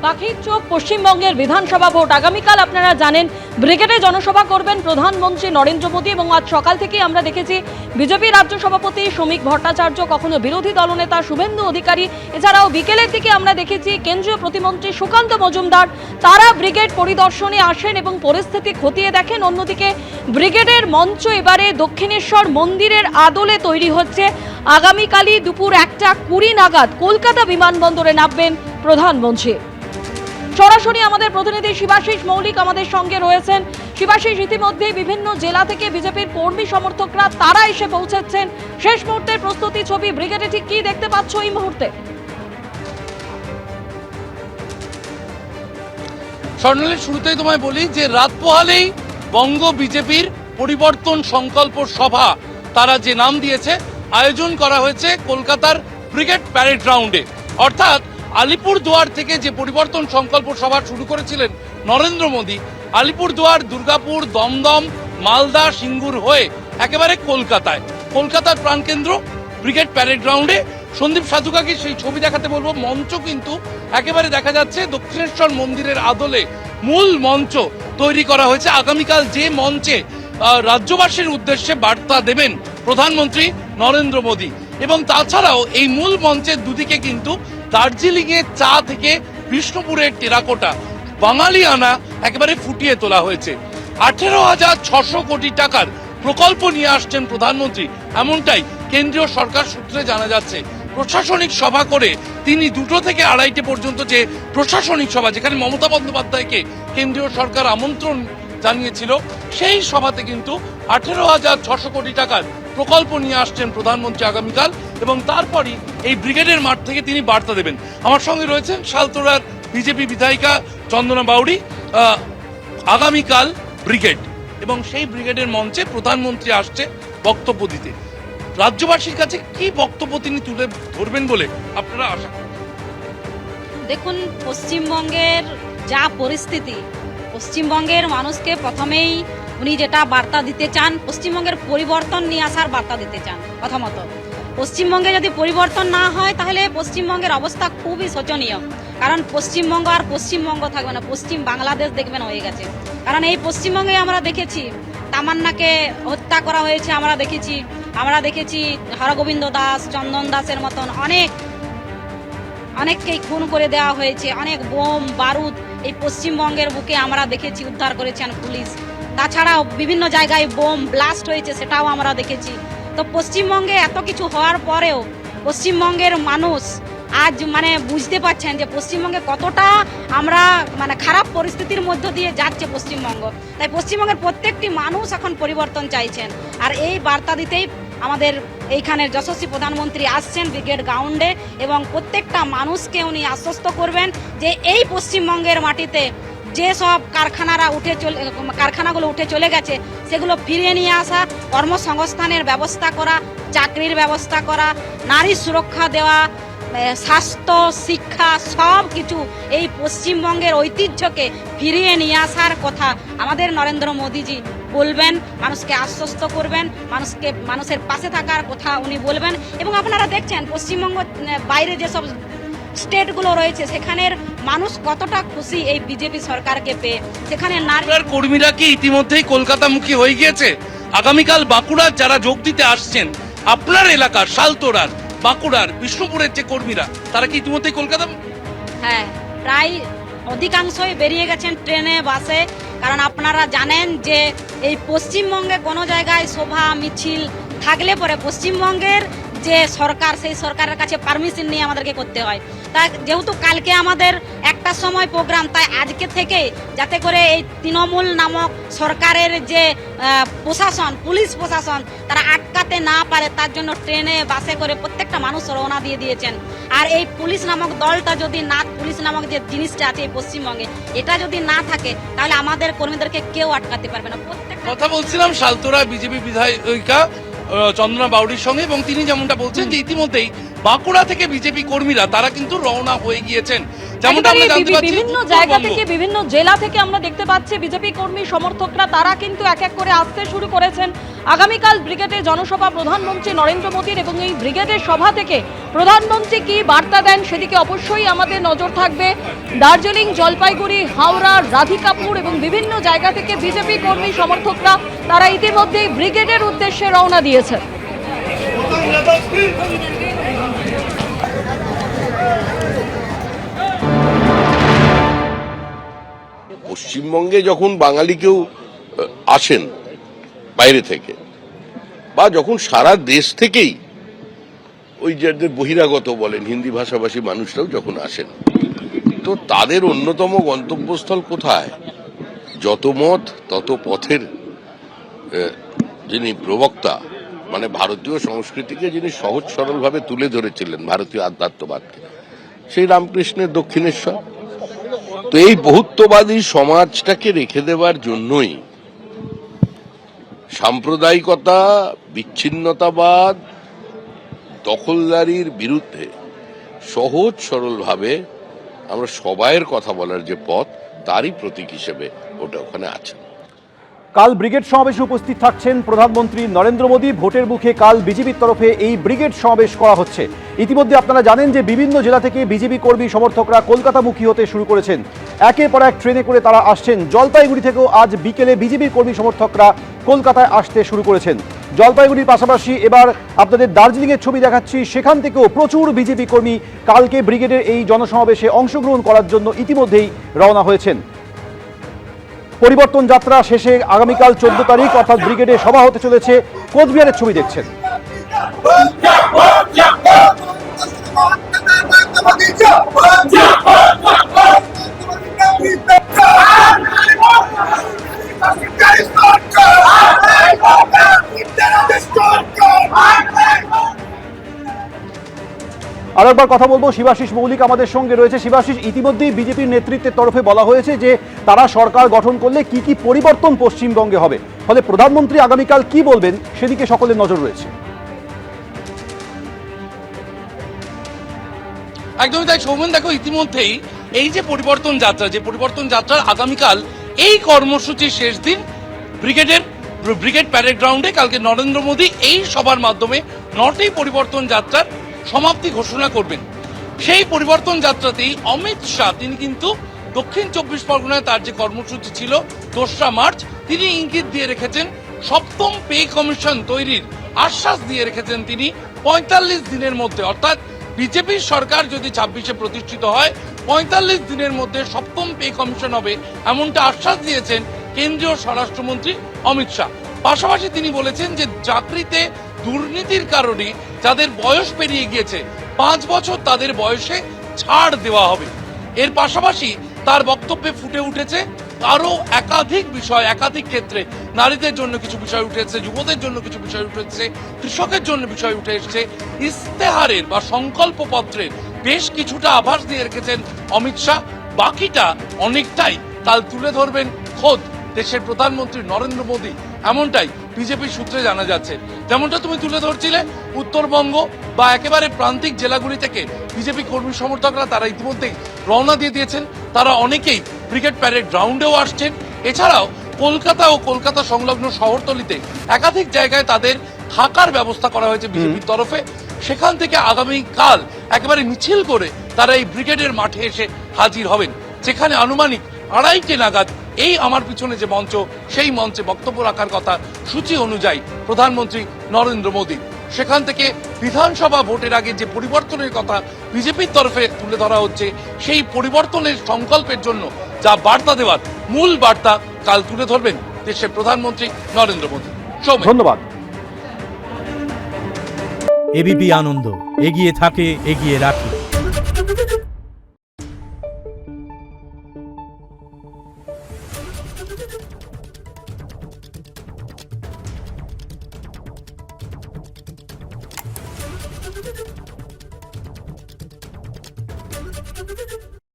পাখির চোখ পশ্চিমবঙ্গের বিধানসভা ভোট আগামীকাল আপনারা জানেন ব্রিগেডে জনসভা করবেন প্রধানমন্ত্রী নরেন্দ্র মোদী এবং আজ সকাল থেকেই আমরা দেখেছি বিজেপি রাজ্য সভাপতি শ্রমিক ভট্টাচার্য, কখনো বিরোধী দলনেতা শুভেন্দু অধিকারী, এছাড়াও বিকেলের দিকে আমরা দেখেছি কেন্দ্রীয় প্রতিমন্ত্রী সুকান্ত মজুমদার, তারা ব্রিগেড পরিদর্শনে আসেন এবং পরিস্থিতি খতিয়ে দেখেন। অন্যদিকে ব্রিগেডের মঞ্চ এবারে দক্ষিণেশ্বর মন্দিরের আদলে তৈরি হচ্ছে। আগামীকালই দুপুর 1:20 নাগাদ কলকাতা বিমানবন্দরে নামবেন প্রধানমন্ত্রী। সরাসরি আমাদের প্রতিনিধি শিবাশিস মৌলিক আমাদের সঙ্গে রয়েছেন। শিবাশিস, ইতিমধ্যে বিভিন্ন জেলা থেকে বিজেপির কর্মী সমর্থকরা তারা এসে পৌঁছেছেন। শেষ মুহূর্তের প্রস্তুতি ছবি ব্রিগেডে ঠিক কি দেখতে পাচ্ছ এই মুহূর্তে? স্বর্ণালী, শুরুতেই তোমায় বলি যে রাত পোহালেই বঙ্গ বিজেপির পরিবর্তন সংকল্প সভা, তারা যে নাম দিয়েছে, আয়োজন করা হয়েছে কলকাতার ব্রিগেড প্যারেড গ্রাউন্ডে। অর্থাৎ আলিপুরদুয়ার থেকে যে পরিবর্তন সংকল্প সভা শুরু করেছিলেন নরেন্দ্র মোদী, আলিপুরদুয়ার, দুর্গাপুর, দমদম, মালদা, সিঙ্গুর হয়ে একেবারে কলকাতার প্রাণকেন্দ্র ব্রিগেড প্যারেড গ্রাউন্ডে। সন্দীপ সাধুকাকে সেই ছবি দেখাতে বলবো। মঞ্চ কিন্তু একেবারে দেখা যাচ্ছে দক্ষিণেশ্বর মন্দিরের আদলে মূল মঞ্চ তৈরি করা হয়েছে। আগামীকাল যে মঞ্চে রাজ্যবাসীর উদ্দেশ্যে বার্তা দেবেন প্রধানমন্ত্রী নরেন্দ্র মোদী, এবং তাছাড়াও এই মূল মঞ্চের দুদিকে কিন্তু দার্জিলিং এর চা থেকে বিষ্ণুপুরের টেরাকোটা বাঙালি আনা একেবারে ফুটিয়ে তোলা হয়েছে। 18,600 কোটি টাকার প্রকল্প নিয়ে আসছেন প্রধানমন্ত্রী, এমনটাই কেন্দ্রীয় সরকার সূত্রে জানা যাচ্ছে। প্রশাসনিক সভা করে তিনি 2টো থেকে 2:30 পর্যন্ত যে প্রশাসনিক সভা, যেখানে মমতা বন্দ্যোপাধ্যায়কে কেন্দ্রীয় সরকার আমন্ত্রণ জানিয়েছিল, সেই সভাতে কিন্তু 18,600 কোটি টাকার প্রকল্প নিয়ে আসছেন প্রধানমন্ত্রী আগামীকাল, এবং তারপরই এই ব্রিগেডের মাঠ থেকে তিনি বার্তা দেবেন। আমার সঙ্গে রয়েছেন শালতোড়ার বিজেপি বিধায়িকা চন্দনা বাউরি। আগামীকাল ব্রিগেড, এবং সেই ব্রিগেডের মঞ্চে প্রধানমন্ত্রী আসছে বক্তব্য দিতে। রাজ্যবাসীর কাছে কি বক্তব্য তিনি তুলে ধরবেন বলে আপনারা আশা করেন? দেখুন, পশ্চিমবঙ্গের যা পরিস্থিতি, পশ্চিমবঙ্গের মানুষকে প্রথমেই উনি যেটা বার্তা দিতে চান, পশ্চিমবঙ্গের পরিবর্তন নিয়ে আসার বার্তা দিতে চান। প্রথমত, পশ্চিমবঙ্গে যদি পরিবর্তন না হয় তাহলে পশ্চিমবঙ্গের অবস্থা খুবই শোচনীয়। কারণ পশ্চিমবঙ্গ আর পশ্চিমবঙ্গ থাকবে না, পশ্চিম বাংলাদেশ দেখবেন হয়ে গেছে। কারণ এই পশ্চিমবঙ্গে আমরা দেখেছি তামান্নাকে হত্যা করা হয়েছে, আমরা দেখেছি হরগোবিন্দ দাস, চন্দন দাসের মতন অনেককেই খুন করে দেওয়া হয়েছে। অনেক বোম বারুদ এই পশ্চিমবঙ্গের বুকে আমরা দেখেছি, উদ্ধার করেছেন পুলিশ। তাছাড়াও বিভিন্ন জায়গায় বোম ব্লাস্ট হয়েছে, সেটাও আমরা দেখেছি। তো পশ্চিমবঙ্গে এত কিছু হওয়ার পরেও পশ্চিমবঙ্গের মানুষ আজ বুঝতে পারছেন যে পশ্চিমবঙ্গে কতটা আমরা খারাপ পরিস্থিতির মধ্য দিয়ে যাচ্ছে পশ্চিমবঙ্গ। তাই পশ্চিমবঙ্গের প্রত্যেকটি মানুষ এখন পরিবর্তন চাইছেন, আর এই বার্তা দিতেই আমাদের এইখানের যশস্বী প্রধানমন্ত্রী আসছেন ব্রিগেড গ্রাউন্ডে, এবং প্রত্যেকটা মানুষকে উনি আশ্বস্ত করবেন যে এই পশ্চিমবঙ্গের মাটিতে যে সব কারখানাগুলো উঠে চলে গেছে সেগুলো ফিরিয়ে নিয়ে আসা, কর্মসংস্থানের ব্যবস্থা করা, চাকরির ব্যবস্থা করা, নারী সুরক্ষা দেওয়া, স্বাস্থ্য, শিক্ষা, সব কিছু এই পশ্চিমবঙ্গের ঐতিহ্যকে ফিরিয়ে নিয়ে আসার কথা আমাদের নরেন্দ্র মোদীজি বলবেন, মানুষকে আশ্বস্ত করবেন, মানুষের পাশে থাকার কথা উনি বলবেন। এবং আপনারা দেখছেন পশ্চিমবঙ্গ বাইরে যেসব স্টেটগুলো রয়েছে সেখানের মানুষ কতটা খুশি এই বিজেপি সরকারকে পেয়ে। সেখানে নারীর কর্মীরা কি ইতিমধ্যেই কলকাতামুখী হয়ে গিয়েছে? আগামীকাল বাঁকুড়ার যারা যোগ দিতে আসছেন, আপনার এলাকার শালতোড়ার, বাঁকুড়ার, বিষ্ণুপুরের যে কর্মীরা, তারা কি ইতিমধ্যেই কলকাতা? হ্যাঁ, প্রায় অধিকাংশই বেরিয়ে গেছেন ট্রেনে, বাসে। কারণ আপনারা জানেন যে এই পশ্চিমবঙ্গে কোনো জায়গায় সভা মিছিল থাকলে পরে পশ্চিমবঙ্গের যে সরকার, সেই সরকারের কাছে পারমিশন নিয়ে আমাদেরকে করতে হয়। তাই যেহেতু কালকে আমাদের 1টার সময় প্রোগ্রাম, তাই আজকে থেকে যাতে করে এই তৃণমূল নামক সরকারের যে প্রশাসন, পুলিশ প্রশাসন, তারা আটকাতে না পারে, তার জন্য ট্রেনে বাসে করে প্রত্যেকটা মানুষ রওনা দিয়ে দিয়েছেন। আর এই পুলিশ নামক দলটা যদি না, পুলিশ নামক যে জিনিসটা আছে এই পশ্চিমবঙ্গে, এটা যদি না থাকে তাহলে আমাদের কর্মীদেরকে কেউ আটকাতে পারবে না। কথা বলছিলাম শালতোড়া বিজেপি বিধায়িকা চন্দনা বাউরির সঙ্গে, এবং তিনি যেমনটা বলছেন যে ইতিমধ্যেই বাঁকুড়া থেকে বিজেপি কর্মীরা তারা কিন্তু রওনা হয়ে গিয়েছেন। যেমনটা আমরা জানতে পাচ্ছি বিভিন্ন জায়গা থেকে, বিভিন্ন জেলা থেকে আমরা দেখতে পাচ্ছি বিজেপি কর্মী সমর্থকরা তারা কিন্তু এক এক করে আসতে শুরু করেছেন। আগামীকাল ব্রিগেডে জনসভা প্রধানমন্ত্রী নরেন্দ্র মোদীর, এবং এই ব্রিগেডের সভা থেকে প্রধানমন্ত্রী কি বার্তা দেন সেদিকে অবশ্যই আমাদের নজর থাকবে। দার্জিলিং, জলপাইগুড়ি, হাওড়া, রাধিকাপুর এবং বিভিন্ন জায়গা থেকে বিজেপি কর্মী সমর্থকরা তারা ইতিমধ্যেই ব্রিগেডের উদ্দেশ্যে রওনা দিয়েছে। পশ্চিমবঙ্গে যখন বাঙালি কেউ আসেন বাইরে থেকে, বা যখন সারা দেশ থেকেই ওই যাদের বহিরাগত বলেন হিন্দি ভাষাভাষী মানুষরাও যখন আসেন, তো তাদের অন্যতম গন্তব্যস্থল কোথায়? যত মত তত পথের যিনি প্রবক্তা, মানে ভারতীয় সংস্কৃতিকে যিনি সহজ সরলভাবে তুলে ধরেছিলেন, ভারতীয় আধ্যাত্মবাদকে, সেই রামকৃষ্ণের দক্ষিণেশ্বর। তো এই বহুত্ববাদী সমাজটাকে রেখে দেওয়ার জন্যই সাম্প্রদায়িকতা, বিচ্ছিন্নতাবাদ, দখলদারির বিরুদ্ধে সহজ সরলভাবে আমরা সবাইয়ের কথা বলার যে পথ, তারই প্রতীক হিসেবে ওটা ওখানে আছে। কাল ব্রিগেড সমাবেশে উপস্থিত থাকছেন প্রধানমন্ত্রী নরেন্দ্র মোদী। ভোটের মুখে কাল বিজেপির তরফে এই ব্রিগেড সমাবেশ করা হচ্ছে। ইতিমধ্যে আপনারা জানেন যে বিভিন্ন জেলা থেকে বিজেপি কর্মী সমর্থকরা কলকাতামুখী হতে শুরু করেছেন। একের পর এক ট্রেনে করে তারা আসছেন। জলপাইগুড়ি থেকেও আজ বিকেলে বিজেপির কর্মী সমর্থকরা কলকাতায় আসতে শুরু করেছেন। জলপাইগুড়ির পাশাপাশি এবার আপনাদের দার্জিলিংয়ের ছবি দেখাচ্ছি, সেখান থেকেও প্রচুর বিজেপি কর্মী কালকে ব্রিগেডের এই জনসমাবেশে অংশগ্রহণ করার জন্য ইতিমধ্যেই রওনা হয়েছেন। পরিবর্তন যাত্রা শেষে আগামীকাল 14 তারিখ অর্থাৎ ব্রিগেডে সভা হতে চলেছে। কোচবিহারের ছবি দেখছেন। আরেকবার কথা বলবো, শিবাশিস মৌলিক আমাদের সঙ্গে রয়েছে। শিবাশিস, ইতিমধ্যেই বিজেপির নেতৃত্বের তরফে বলা হয়েছে যে তারা সরকার গঠন করলে কি কি পরিবর্তন পশ্চিমবঙ্গে হবে, ফলে প্রধানমন্ত্রী আগামীকাল কি বলবেন সেদিকে সকলের নজর রয়েছে। একদমই তাই সৌমেন, দেখো ইতিমধ্যেই এই যে পরিবর্তন যাত্রা, যে পরিবর্তন যাত্রার আগামীকাল এই কর্মসূচির শেষ দিন ব্রিগেড প্যারেড গ্রাউন্ডে কালকে নরেন্দ্র মোদী এই সভার মাধ্যমে 9টি পরিবর্তন যাত্রার সমাপ্তি ঘোষণা করবেন। সেই পরিবর্তন যাত্রাতেই অমিত শাহ তিনি কিন্তু দক্ষিণ 24 পরগনায় তার যে কর্মসূচি ছিল 2রা মার্চ, তিনি ইঙ্গিত দিয়ে রেখেছেন 7ম পে কমিশন তৈরির আশ্বাস দিয়ে রেখেছেন তিনি 45 দিনের মধ্যে, অর্থাৎ বিজেপির সরকার যদি 26-এ প্রতিষ্ঠিত হয় 45 দিনের মধ্যে 7ম পে কমিশন হবে, এমনটা আশ্বাস দিয়েছেন কেন্দ্রীয় স্বরাষ্ট্রমন্ত্রী অমিত শাহ। পাশাপাশি তিনি বলেছেন যে চাকরিতে দুর্নীতির কারণে যাদের বয়স পেরিয়ে গিয়েছে 5 বছর, তাদের বয়সে ছাড় দেওয়া হবে। এর পাশাপাশি তার বক্তব্যে ফুটে উঠেছে আরো একাধিক বিষয়, একাধিক ক্ষেত্রে নারীদের জন্য কিছু বিষয় উঠেছে, যুবদের জন্য কিছু বিষয় উঠেছে, কৃষকের জন্য বিষয় উঠে এসেছে। ইস্তেহারের বা সংকল্পপত্রের বেশ কিছুটা আভাস দিয়ে রেখেছেন অমিত শাহ। বাকিটা অনেকটাই কাল তুলে ধরবেন খোদ দেশের প্রধানমন্ত্রী নরেন্দ্র মোদী, এমনটাই বিজেপির সূত্রে জানা যাচ্ছে। যেমনটা তুমি তুলে ধরছিলে, উত্তরবঙ্গ বা একেবারে প্রান্তিক জেলাগুলি থেকে বিজেপি কর্মী সমর্থকরা তারা ইতিমধ্যেই রওনা দিয়ে দিয়েছেন। তারা অনেকেই ব্রিগেড প্যারেড গ্রাউন্ডেও আসছেন। এছাড়াও কলকাতা ও কলকাতা সংলগ্ন শহরতলিতে একাধিক জায়গায় তাদের থাকার ব্যবস্থা করা হয়েছে বিজেপির তরফে। সেখান থেকে আগামীকাল একেবারে মিছিল করে তারা এই ব্রিগেডের মাঠে এসে হাজির হবেন, যেখানে আনুমানিক 2:30 নাগাদ এই আমার পিছনে যে মঞ্চ, সেই মঞ্চে বক্তব্য রাখার কথা সূচি অনুযায়ী প্রধানমন্ত্রী নরেন্দ্র মোদী। সেখান থেকে বিধানসভা ভোটের আগে যে পরিবর্তনের কথা বিজেপির তরফে তুলে ধরা হচ্ছে, সেই পরিবর্তনের সংকল্পের জন্য যা বার্তা দেওয়ার মূল বার্তা কাল তুলে ধরবেন দেশের প্রধানমন্ত্রী নরেন্দ্র মোদী। ধন্যবাদ। এবিপি আনন্দ, এগিয়ে থাকে, এগিয়ে রাখে।